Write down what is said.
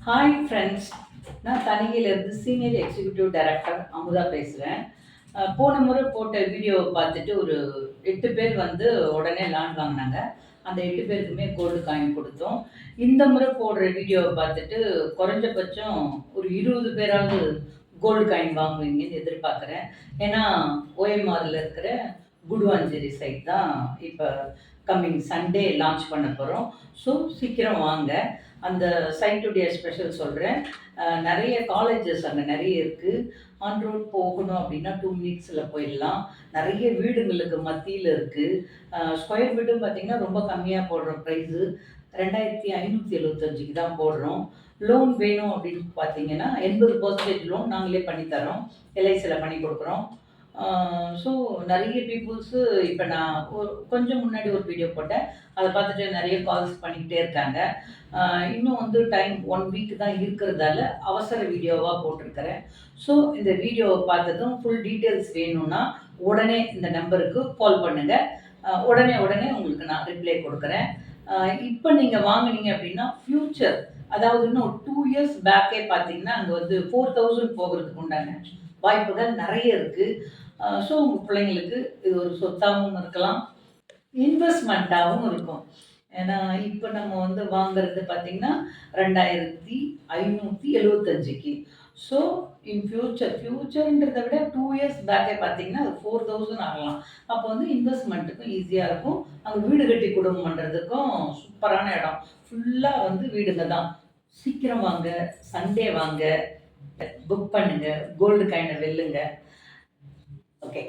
Hi friends, நான் தனிகையிலேருந்து senior executive director Amudha பேசுகிறேன். போன முறை போட்ட வீடியோவை பார்த்துட்டு ஒரு 8 பேர் வந்து உடனே லான் வாங்கினாங்க. அந்த 8 பேருக்குமே கோல்டு காயின் கொடுத்தோம். இந்த முறை போடுற வீடியோவை பார்த்துட்டு குறைஞ்சபட்சம் ஒரு 20 பேராவது கோல்டு காயின் வாங்குவீங்கன்னு எதிர்பார்க்குறேன். ஏன்னா ஓஎம்ஆரில் இருக்கிற குடுவாஞ்சேரி சைட் தான் இப்போ கம்மிங் சண்டே லான்ச் பண்ண போகிறோம். ஸோ சீக்கிரம் வாங்க. அந்த சைட்டுடைய ஸ்பெஷல் சொல்கிறேன். நிறைய காலேஜஸ் அங்கே நிறைய இருக்குது. ஆன் ரோட் போகணும் அப்படின்னா 2 மினிட்ஸில் போயிடலாம். நிறைய வீடுங்களுக்கு மத்தியில் இருக்குது. ஸ்கொயர் ஃபீட்டும் பார்த்திங்கன்னா ரொம்ப கம்மியாக போடுற ப்ரைஸு 2575க்கு தான் போடுறோம். லோன் வேணும் அப்படின்னு பார்த்தீங்கன்னா 80% லோன் நாங்களே பண்ணித்தரோம். எல்ஐசியில் பண்ணி கொடுக்குறோம். ஸோ நிறைய பீப்புள்ஸு இப்போ நான் கொஞ்சம் முன்னாடி ஒரு வீடியோ போட்டேன். அதை பார்த்துட்டு நிறைய கால்ஸ் பண்ணிக்கிட்டே இருக்காங்க. இன்னும் வந்து டைம் 1 வீக் தான் இருக்கிறதால அவசர வீடியோவாக போட்டிருக்கிறேன். ஸோ இந்த வீடியோவை பார்த்ததும் ஃபுல் டீட்டெயில்ஸ் வேணும்னா உடனே இந்த நம்பருக்கு கால் பண்ணுங்கள். உடனே உங்களுக்கு நான் ரிப்ளை கொடுக்குறேன். இப்போ நீங்கள் வாங்கினீங்க அப்படின்னா ஃப்யூச்சர், அதாவது இன்னும் 2 இயர்ஸ் பேக்கே பார்த்தீங்கன்னா அங்கே வந்து 4000 போகிறதுக்கு உண்டான வாய்ப்புகள் நிறைய இருக்குது. ஸோ உங்கள் பிள்ளைங்களுக்கு இது ஒரு சொத்தாகவும் இருக்கலாம், இன்வெஸ்ட்மெண்ட்டாகவும் இருக்கும். ஏன்னா இப்போ நம்ம வந்து வாங்குறது பார்த்திங்கன்னா 2575க்கு. ஸோ இன் ஃப்யூச்சர்ன்றதை விட 2 இயர்ஸ் பேக்கே பார்த்தீங்கன்னா அது 4000 ஆகலாம். அப்போ வந்து இன்வெஸ்ட்மெண்ட்டுக்கும் ஈஸியாக இருக்கும். அங்கே வீடு கட்டி குடும்பம் பண்ணுறதுக்கும் சூப்பரான இடம். ஃபுல்லாக வந்து வீடுங்க தான். சீக்கிரம் வாங்க, சண்டே வாங்க, புக் பண்ணுங்கள், கோல்டு காயினை வெல்லுங்க. ஓகே.